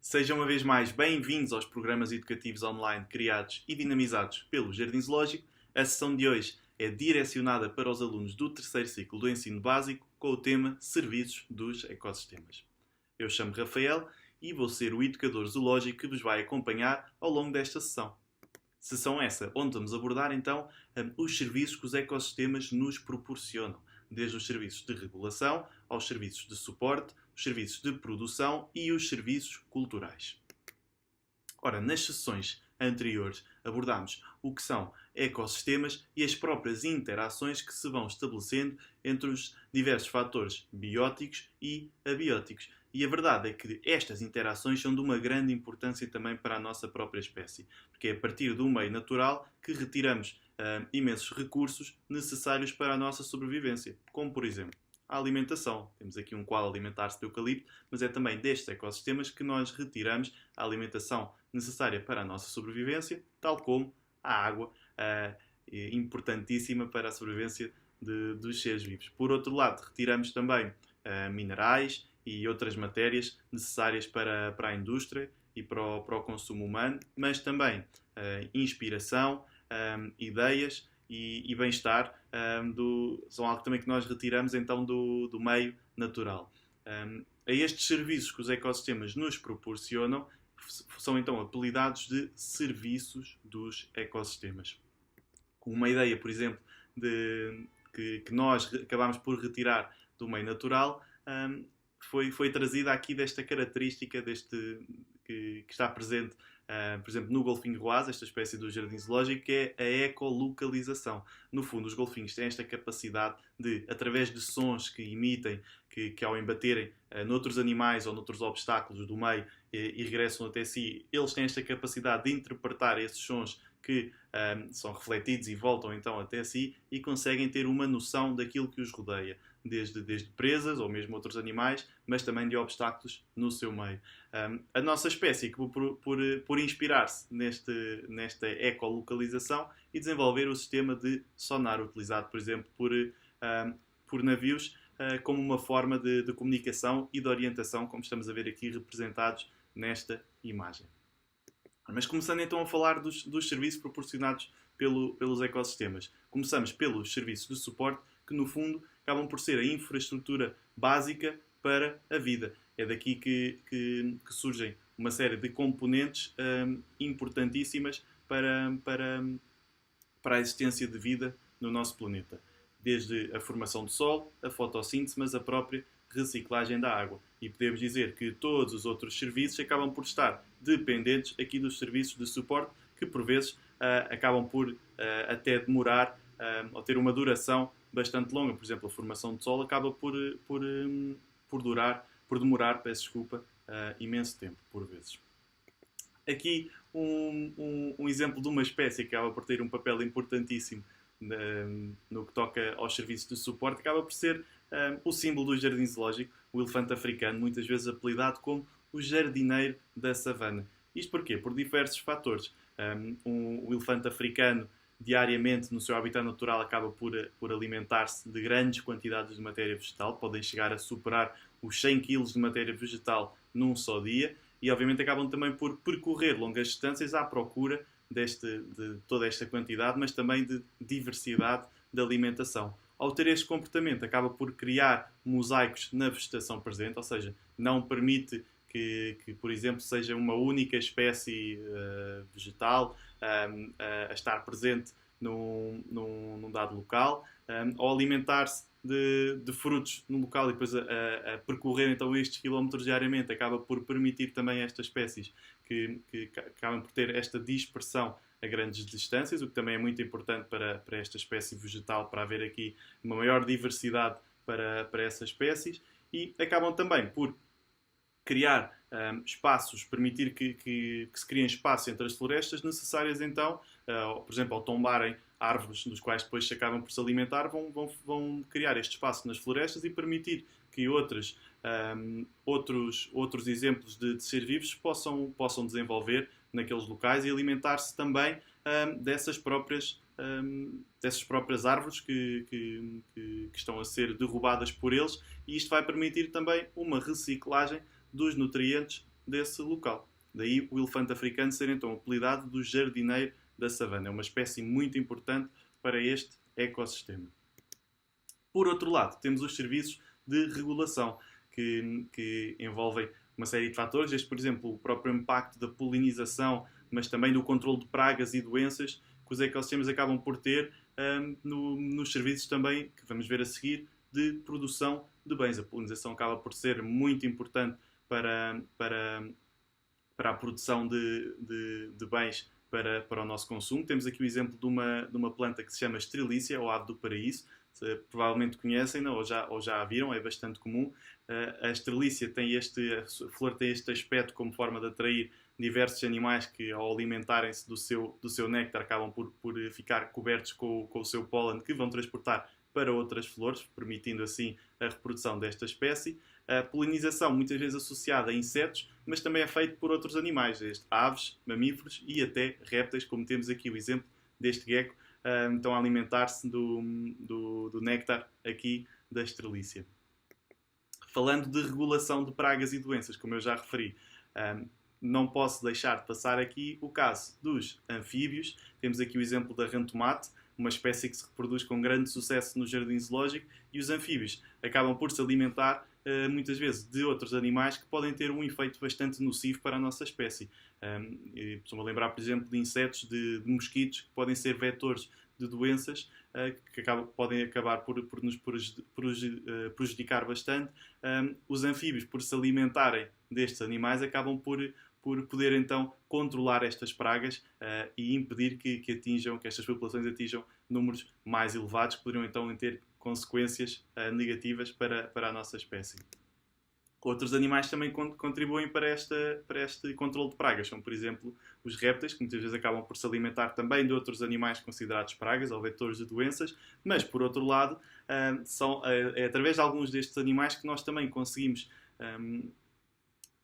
Sejam uma vez mais bem-vindos aos programas educativos online criados e dinamizados pelo Jardim Zoológico. A sessão de hoje é direcionada para os alunos do terceiro ciclo do ensino básico com o tema Serviços dos Ecossistemas. Eu chamo Rafael e vou ser o educador zoológico que vos vai acompanhar ao longo desta sessão. Sessão essa onde vamos abordar então os serviços que os ecossistemas nos proporcionam, desde os serviços de regulação aos serviços de suporte, os serviços de produção e os serviços culturais. Ora, nas sessões anteriores abordámos o que são ecossistemas e as próprias interações que se vão estabelecendo entre os diversos fatores bióticos e abióticos. E a verdade é que estas interações são de uma grande importância também para a nossa própria espécie, porque é a partir do meio natural que retiramos imensos recursos necessários para a nossa sobrevivência, como por exemplo a alimentação. Temos aqui um quadro alimentar-se de eucalipto, mas é também destes ecossistemas que nós retiramos a alimentação necessária para a nossa sobrevivência, tal como a água, importantíssima para a sobrevivência dos seres vivos. Por outro lado, retiramos também minerais e outras matérias necessárias para a indústria e para o consumo humano, mas também inspiração, ideias e bem-estar são algo também que nós retiramos então do meio natural. A estes serviços que os ecossistemas nos proporcionam são então apelidados de serviços dos ecossistemas. Uma ideia, por exemplo, que nós acabamos por retirar do meio natural foi trazida aqui desta característica que está presente, por exemplo, no golfinho roaz, esta espécie do jardim zoológico, que é a ecolocalização. No fundo, os golfinhos têm esta capacidade de, através de sons que emitem, que ao embaterem noutros animais ou noutros obstáculos do meio e regressam até si, eles têm esta capacidade de interpretar esses sons que são refletidos e voltam então até si e conseguem ter uma noção daquilo que os rodeia, desde presas ou mesmo outros animais, mas também de obstáculos no seu meio. A nossa espécie acabou por inspirar-se nesta ecolocalização e desenvolver o sistema de sonar utilizado, por exemplo, por navios como uma forma de comunicação e de orientação, como estamos a ver aqui representados nesta imagem. Mas começando então a falar dos serviços proporcionados pelos ecossistemas. Começamos pelos serviços de suporte, que no fundo acabam por ser a infraestrutura básica para a vida. É daqui que surgem uma série de componentes importantíssimas para a existência de vida no nosso planeta. Desde a formação do solo, a fotossíntese, mas a própria reciclagem da água. E podemos dizer que todos os outros serviços acabam por estar dependentes aqui dos serviços de suporte, que por vezes acabam por até demorar ou ter uma duração bastante longa. Por exemplo, a formação do solo acaba por demorar, imenso tempo, por vezes. Aqui um exemplo de uma espécie que acaba por ter um papel importantíssimo no que toca aos serviços de suporte, acaba por ser o símbolo do jardim zoológico, o elefante africano, muitas vezes apelidado como o jardineiro da savana. Isto porquê? Por diversos fatores. O elefante africano, diariamente, no seu habitat natural, acaba por alimentar-se de grandes quantidades de matéria vegetal, podem chegar a superar os 100 kg de matéria vegetal num só dia, e obviamente acabam também por percorrer longas distâncias à procura de toda esta quantidade, mas também de diversidade de alimentação. Ao ter este comportamento, acaba por criar mosaicos na vegetação presente, ou seja, não permite que por exemplo, seja uma única espécie vegetal a estar presente num dado local, ou alimentar-se de frutos no local e depois a percorrer então estes quilómetros diariamente, acaba por permitir também a estas espécies que acabam por ter esta dispersão a grandes distâncias, o que também é muito importante para esta espécie vegetal, para haver aqui uma maior diversidade para essas espécies, e acabam também por criar espaços, permitir que se criem espaços entre as florestas necessárias então, por exemplo, ao tombarem árvores dos quais depois se acabam por se alimentar, vão criar este espaço nas florestas e permitir que outros exemplos de seres vivos possam desenvolver naqueles locais e alimentar-se também dessas próprias árvores que estão a ser derrubadas por eles, e isto vai permitir também uma reciclagem dos nutrientes desse local. Daí o elefante africano ser então apelidado do jardineiro da savana. É uma espécie muito importante para este ecossistema. Por outro lado, temos os serviços de regulação, que envolvem uma série de fatores, este, por exemplo, o próprio impacto da polinização, mas também do controle de pragas e doenças que os ecossistemas acabam por ter nos serviços também, que vamos ver a seguir, de produção de bens. A polinização acaba por ser muito importante para a produção de bens para o nosso consumo. Temos aqui o exemplo de uma planta que se chama estrelícia, ou ave do paraíso. Provavelmente conhecem, ou já a viram, é bastante comum. A estrelícia a flor tem este aspecto como forma de atrair diversos animais que, ao alimentarem-se do seu néctar, acabam por ficar cobertos com o seu pólen, que vão transportar para outras flores, permitindo assim a reprodução desta espécie. A polinização, muitas vezes associada a insetos, mas também é feito por outros animais, aves, mamíferos e até répteis, como temos aqui o exemplo deste gecko, estão a alimentar-se do néctar aqui da estrelícia. Falando de regulação de pragas e doenças, como eu já referi, não posso deixar de passar aqui o caso dos anfíbios. Temos aqui o exemplo da rã-tomate, uma espécie que se reproduz com grande sucesso no jardim zoológico, e os anfíbios acabam por se alimentar muitas vezes de outros animais que podem ter um efeito bastante nocivo para a nossa espécie. Estou-me a lembrar, por exemplo, de insetos, de mosquitos, que podem ser vetores de doenças que podem acabar por nos prejudicar bastante. Os anfíbios, por se alimentarem destes animais, acabam por poder então controlar estas pragas e impedir que estas populações atinjam números mais elevados, que poderiam então ter consequências negativas para a nossa espécie. Outros animais também contribuem para este controle de pragas. São, por exemplo, os répteis, que muitas vezes acabam por se alimentar também de outros animais considerados pragas ou vetores de doenças, mas, por outro lado, é através de alguns destes animais que nós também conseguimos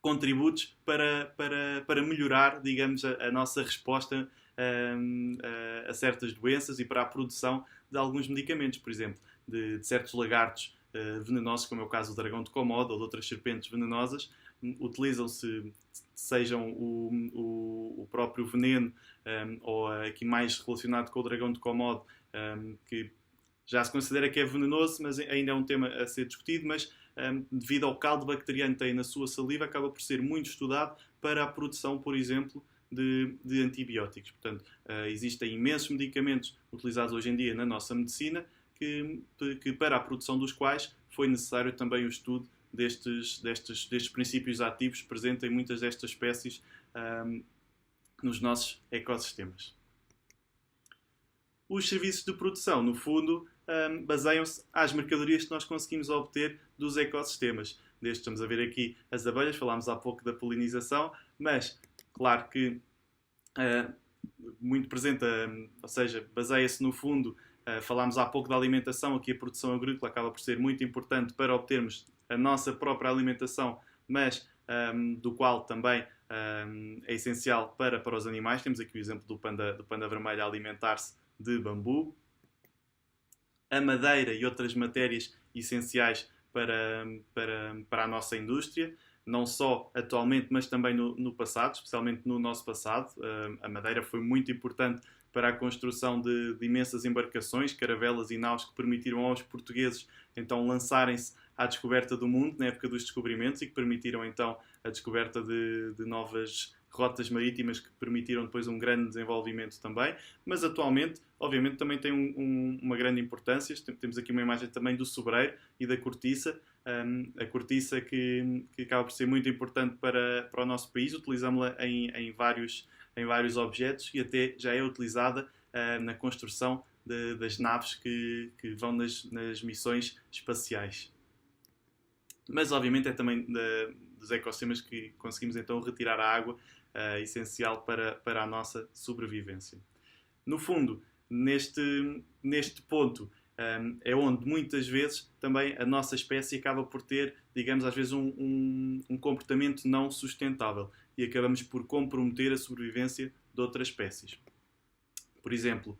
contributos para melhorar, digamos, a nossa resposta a certas doenças e para a produção de alguns medicamentos, por exemplo, de certos lagartos venenosos, como é o caso do dragão de Komodo ou de outras serpentes venenosas. Utilizam-se, sejam o próprio veneno ou aqui mais relacionado com o dragão de Komodo, que já se considera que é venenoso, mas ainda é um tema a ser discutido, mas devido ao caldo bacteriano que tem na sua saliva, acaba por ser muito estudado para a produção, por exemplo, de antibióticos. Portanto, existem imensos medicamentos utilizados hoje em dia na nossa medicina que para a produção dos quais foi necessário também o estudo destes princípios ativos presentes em muitas destas espécies nos nossos ecossistemas. Os serviços de produção, no fundo, baseiam-se às mercadorias que nós conseguimos obter dos ecossistemas. Estamos a ver aqui as abelhas, falámos há pouco da polinização, mas claro que muito presente, ou seja, baseia-se no fundo, falámos há pouco da alimentação, aqui a produção agrícola acaba por ser muito importante para obtermos a nossa própria alimentação, mas do qual também é essencial para os animais. Temos aqui o exemplo do panda vermelho a alimentar-se de bambu. A madeira e outras matérias essenciais para a nossa indústria, não só atualmente, mas também no passado, especialmente no nosso passado. A madeira foi muito importante para a construção de imensas embarcações, caravelas e naus que permitiram aos portugueses então lançarem-se à descoberta do mundo na época dos descobrimentos e que permitiram então a descoberta de novas rotas marítimas que permitiram depois um grande desenvolvimento também, mas atualmente, obviamente, também tem uma grande importância. Temos aqui uma imagem também do sobreiro e da cortiça, a cortiça que acaba por ser muito importante para o nosso país. Utilizamos-la em vários objetos e até já é utilizada na construção das naves que vão nas missões espaciais. Mas, obviamente, é também dos ecossistemas que conseguimos então retirar a água essencial para a nossa sobrevivência. No fundo, neste ponto, é onde muitas vezes também a nossa espécie acaba por ter, digamos, às vezes um comportamento não sustentável e acabamos por comprometer a sobrevivência de outras espécies. Por exemplo,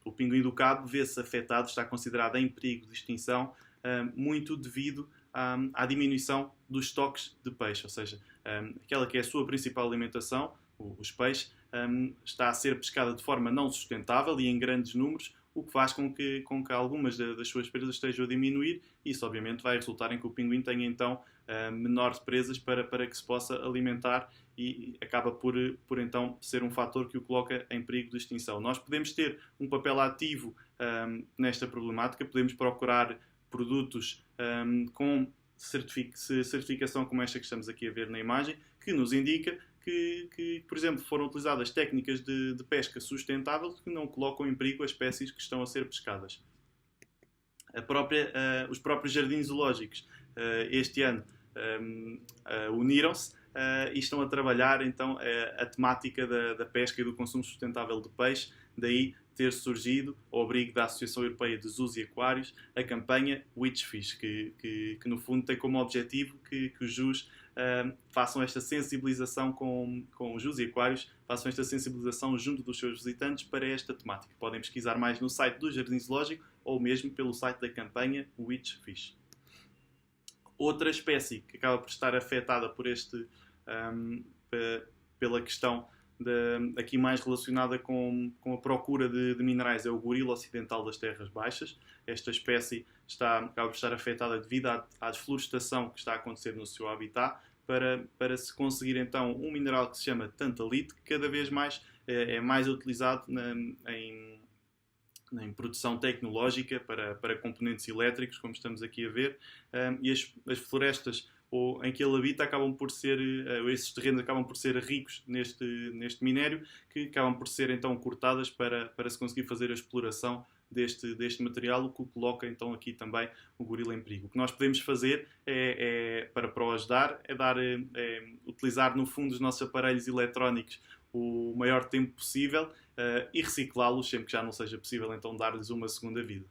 o pinguim do Cabo vê-se afetado, está considerado em perigo de extinção, muito devido à diminuição dos estoques de peixe, ou seja, aquela que é a sua principal alimentação, os peixes, está a ser pescada de forma não sustentável e em grandes números, o que faz com que algumas das suas presas estejam a diminuir, e isso obviamente vai resultar em que o pinguim tenha então menores presas para que se possa alimentar, e acaba por então ser um fator que o coloca em perigo de extinção. Nós podemos ter um papel ativo nesta problemática, podemos procurar produtos com certificação como esta que estamos aqui a ver na imagem, que nos indica que, por exemplo, foram utilizadas técnicas de pesca sustentável que não colocam em perigo as espécies que estão a ser pescadas. Os próprios jardins zoológicos este ano uniram-se e estão a trabalhar então a temática da pesca e do consumo sustentável de peixe, daí ter surgido, ao abrigo da Associação Europeia de Zoos e Aquários, a campanha Witchfish, que no fundo tem como objetivo que os zoos façam esta sensibilização com os zoos e aquários, façam esta sensibilização junto dos seus visitantes para esta temática. Podem pesquisar mais no site do Jardim Zoológico ou mesmo pelo site da campanha Witchfish. Outra espécie que acaba por estar afetada por pela questão aqui mais relacionada com a procura de minerais é o gorila ocidental das terras baixas. Esta espécie acaba por estar afetada devido à desflorestação que está a acontecer no seu habitat, para se conseguir então um mineral que se chama tantalite, que cada vez mais é mais utilizado em produção tecnológica para componentes elétricos, como estamos aqui a ver, e as florestas em que ele habita esses terrenos acabam por ser ricos neste minério, que acabam por ser então cortadas para se conseguir fazer a exploração deste material, o que coloca então aqui também o gorila em perigo. O que nós podemos fazer para o ajudar é utilizar no fundo os nossos aparelhos eletrónicos o maior tempo possível e reciclá-los sempre que já não seja possível, então dar-lhes uma segunda vida.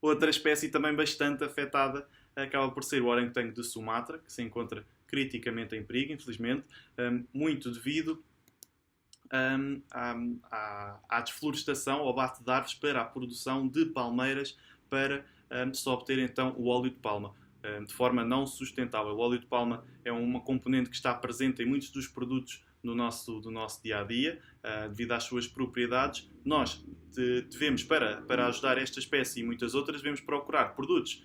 Outra espécie também bastante afetada acaba por ser o orangotango de Sumatra, que se encontra criticamente em perigo, infelizmente, muito devido à desflorestação, ao abate de árvores para a produção de palmeiras, para se obter então o óleo de palma de forma não sustentável. O óleo de palma é uma componente que está presente em muitos dos produtos do nosso dia-a-dia, devido às suas propriedades. Nós devemos, para ajudar esta espécie e muitas outras, devemos procurar produtos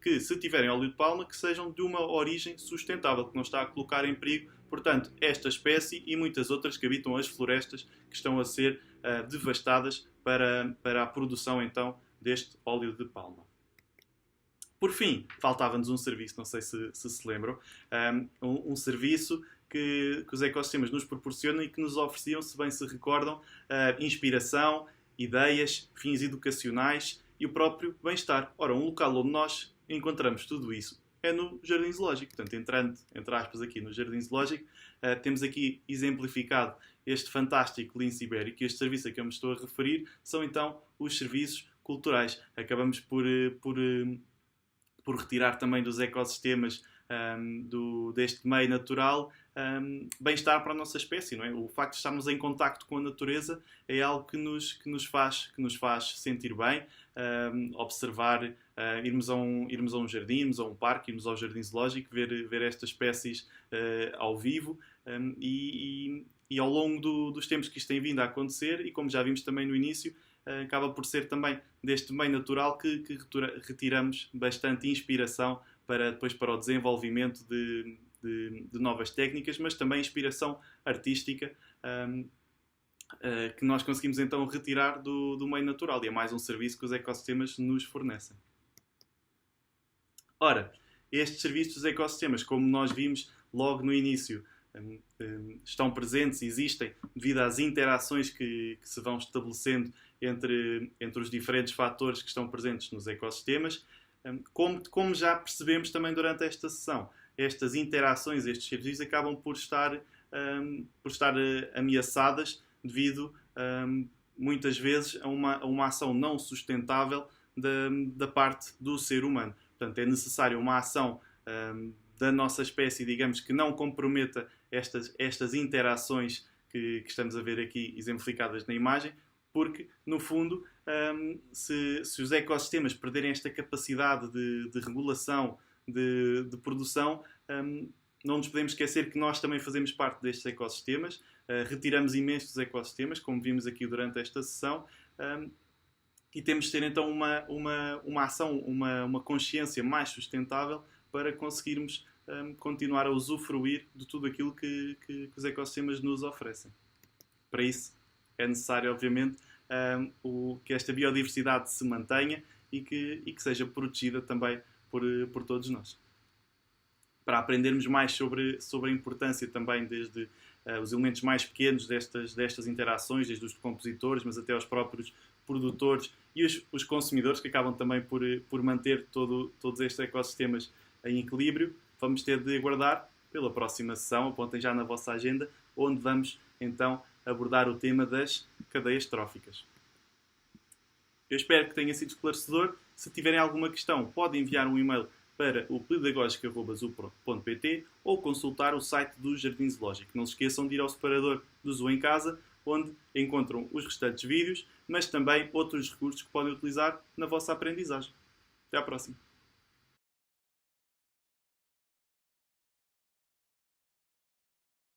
que, se tiverem óleo de palma, que sejam de uma origem sustentável, que não está a colocar em perigo, portanto, esta espécie e muitas outras que habitam as florestas, que estão a ser devastadas para a produção, então, deste óleo de palma. Por fim, faltava-nos um serviço, não sei se lembram, um serviço que os ecossistemas nos proporcionam e que nos ofereciam, se bem se recordam, inspiração, ideias, fins educacionais e o próprio bem-estar. Ora, um local onde nós encontramos tudo isso é no Jardim Zoológico. Portanto, entrando, entre aspas, aqui no Jardim Zoológico, temos aqui exemplificado este fantástico lince ibérico, e este serviço a que eu me estou a referir são então os serviços culturais. Acabamos por retirar também dos ecossistemas deste meio natural bem-estar para a nossa espécie, não é? O facto de estarmos em contacto com a natureza é algo que nos faz sentir bem, observar, irmos a um jardim, irmos a um parque, irmos ao jardim zoológico, ver estas espécies ao vivo, e ao longo dos tempos que isto tem vindo a acontecer, e como já vimos também no início, acaba por ser também deste meio natural que retiramos bastante inspiração depois para o desenvolvimento de novas técnicas, mas também inspiração artística que nós conseguimos então retirar do meio natural, e é mais um serviço que os ecossistemas nos fornecem. Ora, estes serviços dos ecossistemas, como nós vimos logo no início, estão presentes, existem devido às interações que se vão estabelecendo entre os diferentes fatores que estão presentes nos ecossistemas. Como já percebemos também durante esta sessão, estas interações, estes serviços acabam por estar ameaçadas devido muitas vezes a uma ação não sustentável da parte do ser humano. Portanto, é necessário uma ação da nossa espécie, digamos, que não comprometa estas interações que estamos a ver aqui exemplificadas na imagem, porque, no fundo, se os ecossistemas perderem esta capacidade de regulação, de produção, não nos podemos esquecer que nós também fazemos parte destes ecossistemas, retiramos imenso dos ecossistemas, como vimos aqui durante esta sessão, e temos de ter então uma ação, uma consciência mais sustentável para conseguirmos continuar a usufruir de tudo aquilo que os ecossistemas nos oferecem. Para isso é necessário, obviamente, que esta biodiversidade se mantenha e que seja protegida também por todos nós. Para aprendermos mais sobre a importância também desde os elementos mais pequenos destas interações, desde os compositores, mas até aos próprios produtores e os consumidores, que acabam também por manter todos estes ecossistemas em equilíbrio, vamos ter de aguardar pela próxima sessão, apontem já na vossa agenda, onde vamos então abordar o tema das cadeias tróficas. Eu espero que tenha sido esclarecedor. Se tiverem alguma questão, podem enviar um e-mail para o pedagogica@zoo.pt ou consultar o site do Jardim Zoológico. Não se esqueçam de ir ao separador do Zoo em Casa, onde encontram os restantes vídeos, mas também outros recursos que podem utilizar na vossa aprendizagem. Até à próxima!